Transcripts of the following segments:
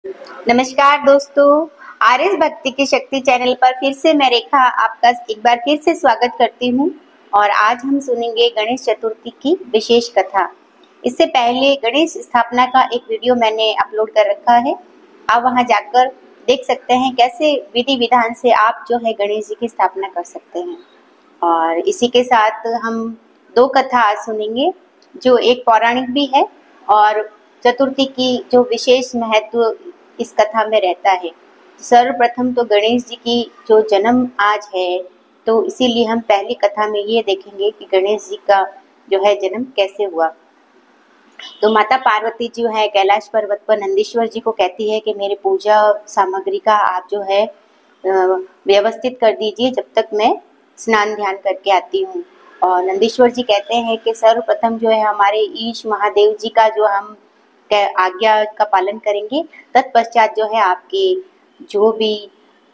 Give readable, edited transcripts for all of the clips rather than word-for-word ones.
नमस्कार दोस्तों, आरएस भक्ति की शक्ति चैनल पर फिर से मैं रेखा आपका एक बार फिर से स्वागत करती हूँ। और आज हम सुनेंगे गणेश चतुर्थी की विशेष कथा। इससे पहले गणेश स्थापना का एक वीडियो मैंने अपलोड कर रखा है, आप वहां जाकर देख सकते हैं कैसे विधि विधान से आप जो है गणेश जी की स्थापना कर सकते हैं। और इसी के साथ हम दो कथा आज सुनेंगे, जो एक पौराणिक भी है और चतुर्थी की जो विशेष महत्व इस कथा में रहता है। सर्वप्रथम तो गणेश जी की जो जन्म आज है, तो इसीलिए हम पहली कथा में ये देखेंगे कि गणेश जी का जो है जन्म कैसे हुआ। तो माता पार्वती जो है कैलाश पर्वत पर नंदीश्वर जी को कहती है कि मेरे पूजा सामग्री का आप जो है व्यवस्थित कर दीजिए, जब तक मैं स्नान ध्यान करके आती हूँ। और नंदीश्वर जी कहते हैं कि सर्वप्रथम जो है हमारे ईश महादेव जी का जो हम आज्ञा का पालन करेंगे, तत्पश्चात जो है आपकी जो भी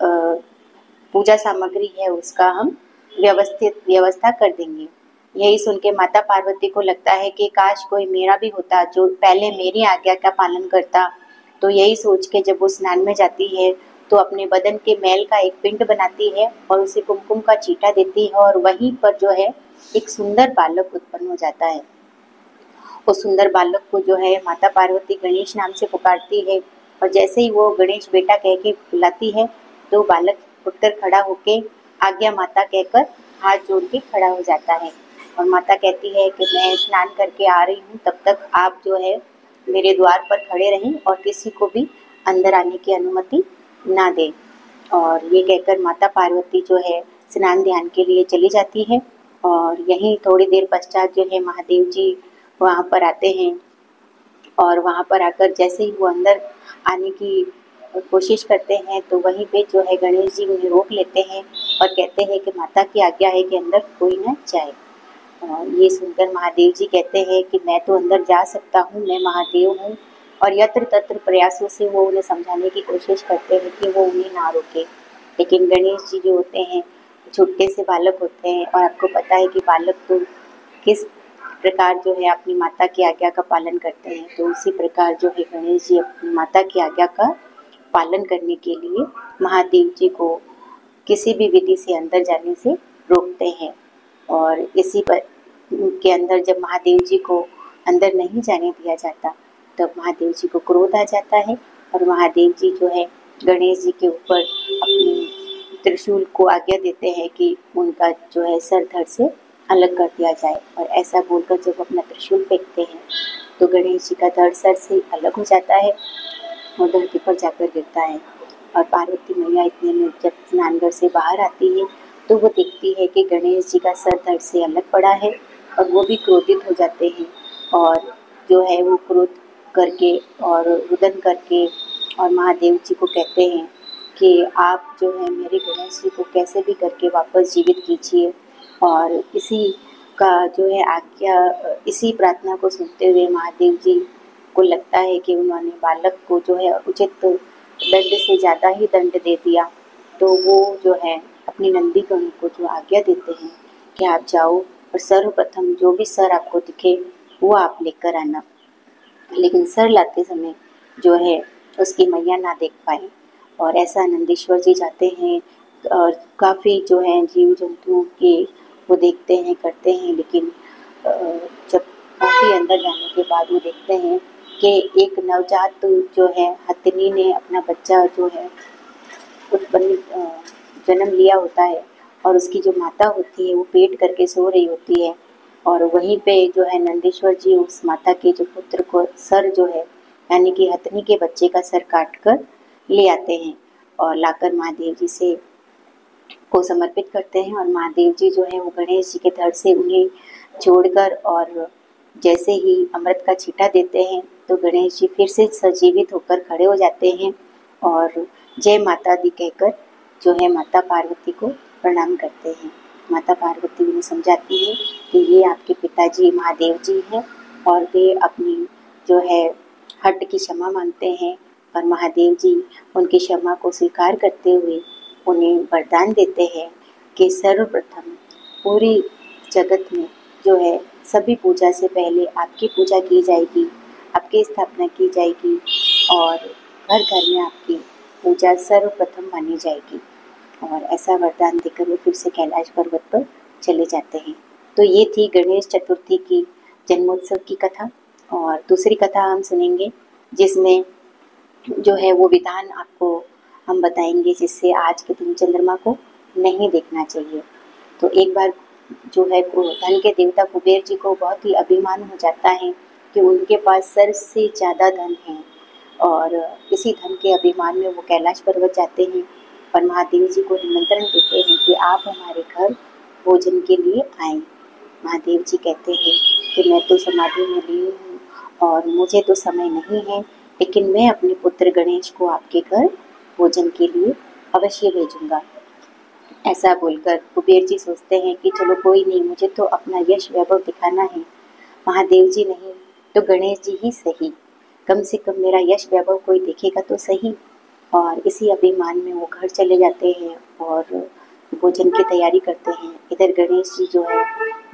पूजा सामग्री है उसका हम व्यवस्था कर देंगे। यही सुन के माता पार्वती को लगता है कि काश कोई मेरा भी होता जो पहले मेरी आज्ञा का पालन करता। तो यही सोच के जब वो स्नान में जाती है तो अपने बदन के मैल का एक पिंड बनाती है और उसे कुमकुम का छींटा देती है, और वहीं पर जो है एक सुंदर बालक उत्पन्न हो जाता है। उस सुंदर बालक को जो है माता पार्वती गणेश नाम से पुकारती है, और जैसे ही वो गणेश बेटा कह के बुलाती है तो बालक उठकर खड़ा होके आज्ञा माता कहकर हाथ जोड़ के खड़ा हो जाता है। और माता कहती है कि मैं स्नान करके आ रही हूँ, तब तक आप जो है मेरे द्वार पर खड़े रहें और किसी को भी अंदर आने की अनुमति ना दें। और ये कहकर माता पार्वती जो है स्नान ध्यान के लिए चली जाती है। और यहीं थोड़ी देर पश्चात जो है महादेव जी वहाँ पर आते हैं, और वहाँ पर आकर जैसे ही वो अंदर आने की कोशिश करते हैं तो वहीं पे जो है गणेश जी उन्हें रोक लेते हैं और कहते हैं कि माता की आज्ञा है कि अंदर कोई न जाए। ये सुनकर महादेव जी कहते हैं कि मैं तो अंदर जा सकता हूँ, मैं महादेव हूँ। और यत्र तत्र प्रयासों से वो उन्हें समझाने की कोशिश करते हैं कि वो उन्हें ना रोके, लेकिन गणेश जी जो होते हैं छोटे से बालक होते हैं, और आपको पता है कि बालक तो किस प्रकार जो है अपनी माता की आज्ञा का पालन करते हैं। तो उसी प्रकार जो है गणेश जी अपनी माता की आज्ञा का पालन करने के लिए महादेव जी को किसी भी विधि से अंदर जाने से रोकते हैं। और इसी पर के अंदर जब महादेव जी को अंदर नहीं जाने दिया जाता, तब महादेव जी को क्रोध आ जाता है, और महादेव जी जो है गणेश जी के ऊपर अपनी त्रिशूल को आज्ञा देते हैं कि उनका जो है सर धड़ से अलग कर दिया जाए। और ऐसा बोलकर जब अपना त्रिशूल फेंकते हैं तो गणेश जी का धड़ सर से अलग हो जाता है और धरती पर जाकर गिरता है। और पार्वती मैया इतने में जब स्नानघर से बाहर आती है तो वो देखती है कि गणेश जी का सर धड़ से अलग पड़ा है, और वो भी क्रोधित हो जाते हैं। और जो है वो क्रोध करके और रुदन करके और महादेव जी को कहते हैं कि आप जो है मेरे गणेश जी को कैसे भी करके वापस जीवित कीजिए। और इसी का जो है आज्ञा, इसी प्रार्थना को सुनते हुए महादेव जी को लगता है कि उन्होंने बालक को जो है उचित दंड से ज़्यादा ही दंड दे दिया। तो वो जो है अपनी नंदीगण को जो आज्ञा देते हैं कि आप जाओ और सर्वप्रथम जो भी सर आपको दिखे वो आप लेकर आना। लेकिन सर लाते समय जो है उसकी मैया ना देख पाए, और ऐसा नंदीश्वर जी जाते हैं और काफ़ी जो है जीव जंतुओं के वो देखते हैं करते हैं। लेकिन जब काफ़ी अंदर जाने के बाद वो देखते हैं कि एक नवजात जो है हथिनी ने अपना बच्चा जो है उत्पन्न जन्म लिया होता है, और उसकी जो माता होती है वो पेट करके सो रही होती है। और वहीं पे जो है नंदीश्वर जी उस माता के जो पुत्र को सर जो है यानी कि हथनी के बच्चे का सर काट कर ले आते हैं और लाकर महादेव जी से को समर्पित करते हैं। और महादेव जी जो है वो गणेश जी के धड़ से उन्हें जोड़कर और जैसे ही अमृत का छींटा देते हैं तो गणेश जी फिर से सजीवित होकर खड़े हो जाते हैं और जय माता दी कहकर जो है माता पार्वती को प्रणाम करते हैं। माता पार्वती उन्हें समझाती है कि ये आपके पिताजी महादेव जी हैं, और वे अपनी जो है हट की क्षमा मांगते हैं। और महादेव जी उनकी क्षमा को स्वीकार करते हुए उन्हें वरदान देते हैं कि सर्वप्रथम पूरी जगत में जो है सभी पूजा से पहले आपकी पूजा की जाएगी, आपकी स्थापना की जाएगी। और हर घर में आपकी पूजा सर्वप्रथम मानी जाएगी। और ऐसा वरदान देकर वो फिर से कैलाश पर्वत पर चले जाते हैं। तो ये थी गणेश चतुर्थी की जन्मोत्सव की कथा। और दूसरी कथा हम सुनेंगे जिसमें जो है वो विधान आपको हम बताएंगे जिससे आज के दिन चंद्रमा को नहीं देखना चाहिए। तो एक बार जो है धन के देवता कुबेर जी को बहुत ही अभिमान हो जाता है कि उनके पास सर से ज़्यादा धन है। और इसी धन के अभिमान में वो कैलाश पर्वत जाते हैं और महादेव जी को निमंत्रण देते हैं कि आप हमारे घर भोजन के लिए आएं। महादेव जी कहते हैं कि मैं तो समाधि में लीन हूँ और मुझे तो समय नहीं है, लेकिन मैं अपने पुत्र गणेश को आपके घर भोजन के लिए अवश्य भेजूंगा। ऐसा बोलकर कुबेर जी सोचते हैं कि चलो कोई नहीं, मुझे तो अपना यश वैभव दिखाना है। महादेव जी नहीं तो गणेश जी ही सही, कम से कम मेरा यश वैभव कोई देखेगा तो सही। और इसी अभिमान में वो घर चले जाते हैं और भोजन की तैयारी करते हैं। इधर गणेश जी जो है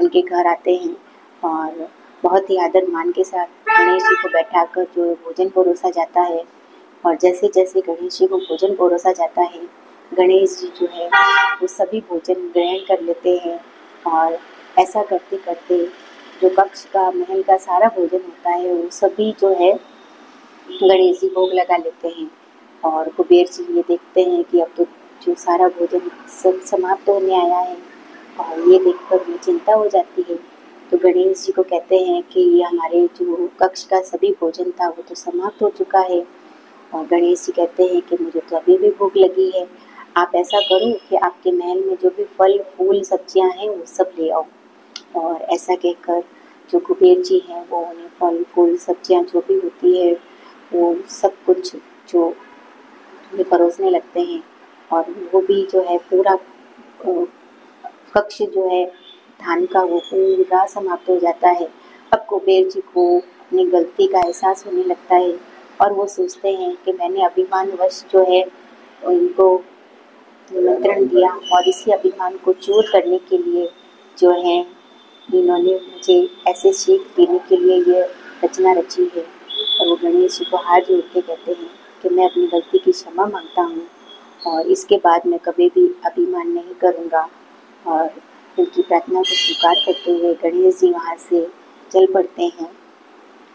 उनके घर आते हैं और बहुत ही आदर मान के साथ गणेश जी को बैठाकर जो भोजन परोसा जाता है। और जैसे जैसे गणेश जी को भोजन परोसा जाता है, गणेश जी जो है वो सभी भोजन ग्रहण कर लेते हैं। और ऐसा करते करते जो कक्ष का महल का सारा भोजन होता है वो सभी जो है गणेश जी भोग लगा लेते हैं। और कुबेर जी ये देखते हैं कि अब तो जो सारा भोजन सब समाप्त होने आया है और ये देखकर उन्हें चिंता हो जाती है। तो गणेश जी को कहते हैं कि ये हमारे जो कक्ष का सभी भोजन था वो तो समाप्त हो चुका है। और गणेश जी कहते हैं कि मुझे तो अभी भी भूख लगी है, आप ऐसा करो कि आपके महल में जो भी फल फूल सब्जियां हैं वो सब ले आओ। और ऐसा कहकर जो कुबेर जी हैं वो उन्हें फल फूल सब्जियां जो भी होती है वो सब कुछ जो उन्हें परोसने लगते हैं। और वो भी जो है पूरा कक्ष जो है धान का वो पूरा समाप्त हो जाता है। अब कुबेर जी को अपनी गलती का एहसास होने लगता है और वो सोचते हैं कि मैंने अभिमानवश जो है उनको निमंत्रण दिया और इसी अभिमान को चूर करने के लिए जो है इन्होंने मुझे ऐसे सीख देने के लिए ये रचना रची है। और वो गणेश जी को हाथ जोड़ के कहते हैं कि मैं अपनी गलती की क्षमा मांगता हूँ और इसके बाद मैं कभी भी अभिमान नहीं करूँगा। और उनकी प्रार्थना को स्वीकार करते हुए गणेश जी वहाँ से चल पड़ते हैं।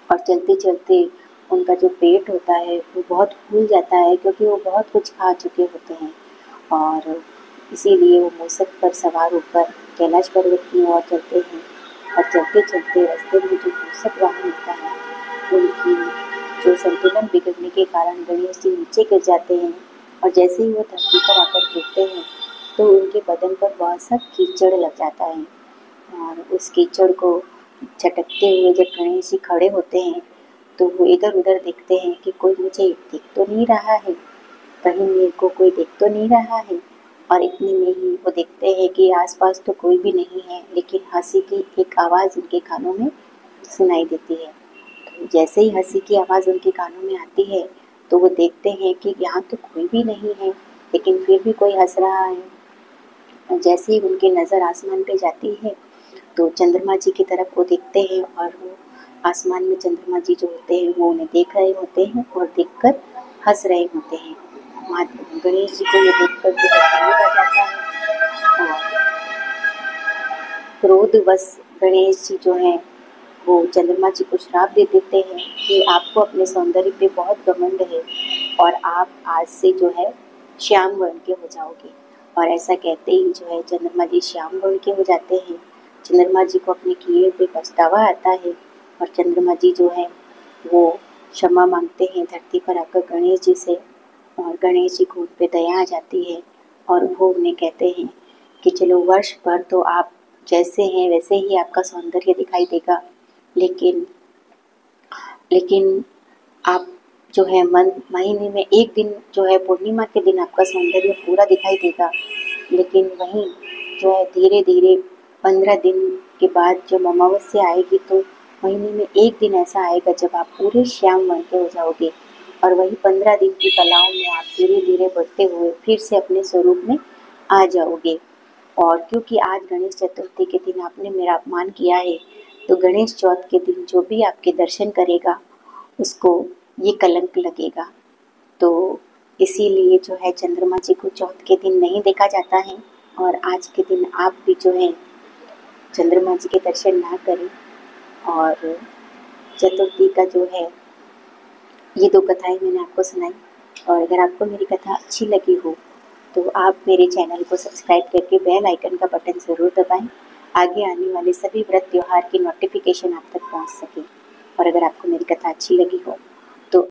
और चलते चलते उनका जो पेट होता है वो बहुत फूल जाता है क्योंकि वो बहुत कुछ खा चुके होते हैं। और इसीलिए वो मूषक पर सवार होकर कैलाश पर्वत की ओर चलते हैं। और चलते चलते रास्ते में जो मूषक वाहन होता है उनकी जो संतुलन बिगड़ने के कारण गणेश जी नीचे गिर जाते हैं। और जैसे ही वो धरती पर आकर गिरते हैं तो उनके बदन पर बहुत सा कीचड़ लग जाता है। और उस कीचड़ को झटकते हुए जब गणेश जी खड़े होते हैं तो वो इधर उधर देखते हैं कि कोई मुझे देख तो नहीं रहा है, कहीं मेरे को कोई देख तो नहीं रहा है। और इतने में ही वो देखते हैं कि आसपास तो कोई भी नहीं है, लेकिन हंसी की एक आवाज़ उनके कानों में सुनाई देती है। तो जैसे ही हंसी की आवाज़ उनके कानों में आती है तो वो देखते हैं कि यहाँ तो कोई भी नहीं है, लेकिन फिर भी कोई हंस रहा है। और जैसे ही उनकी नज़र आसमान पे जाती है तो चंद्रमा जी की तरफ वो देखते हैं और वो आसमान में चंद्रमा जी जो होते हैं वो उन्हें देख रहे होते हैं और देखकर हंस रहे होते हैं। गणेश जी को ये देखकर जो क्रोध आ जाता है और क्रोधवश गणेश जी जो हैं वो चंद्रमा जी को श्राप दे देते हैं कि आपको अपने सौंदर्य पे बहुत घमंड है और आप आज से जो है श्याम वर्ण के हो जाओगे। और ऐसा कहते ही जो है चंद्रमा जी श्याम वर्ण के हो जाते हैं। चंद्रमा जी को अपने किए पे पछतावा आता है और चंद्रमा जी जो है वो क्षमा मांगते हैं धरती पर आकर गणेश जी से। और गणेश जी को उन पे दया आ जाती है और वो उन्हें कहते हैं कि चलो वर्ष भर तो आप जैसे हैं वैसे ही आपका सौंदर्य दिखाई देगा, लेकिन लेकिन आप जो है महीने में एक दिन जो है पूर्णिमा के दिन आपका सौंदर्य पूरा दिखाई देगा, लेकिन वहीं जो है धीरे धीरे 15 दिन के बाद जब अमावस्या आएगी तो महीने में एक दिन ऐसा आएगा जब आप पूरे श्याम वर्ण के हो जाओगे। और वही 15 दिन की कलाओं में आप धीरे धीरे बढ़ते हुए फिर से अपने स्वरूप में आ जाओगे। और क्योंकि आज गणेश चतुर्थी के दिन आपने मेरा अपमान किया है तो गणेश चौथ के दिन जो भी आपके दर्शन करेगा उसको ये कलंक लगेगा। तो इसीलिए जो है चंद्रमा जी को चौथ के दिन नहीं देखा जाता है। और आज के दिन आप भी जो है चंद्रमा जी के दर्शन ना करें। और चतुर्थी का जो है ये 2 कथाएं मैंने आपको सुनाई। और अगर आपको मेरी कथा अच्छी लगी हो तो आप मेरे चैनल को सब्सक्राइब करके बेल आइकन का बटन ज़रूर दबाएं, आगे आने वाले सभी व्रत त्योहार की नोटिफिकेशन आप तक पहुंच सके। और अगर आपको मेरी कथा अच्छी लगी हो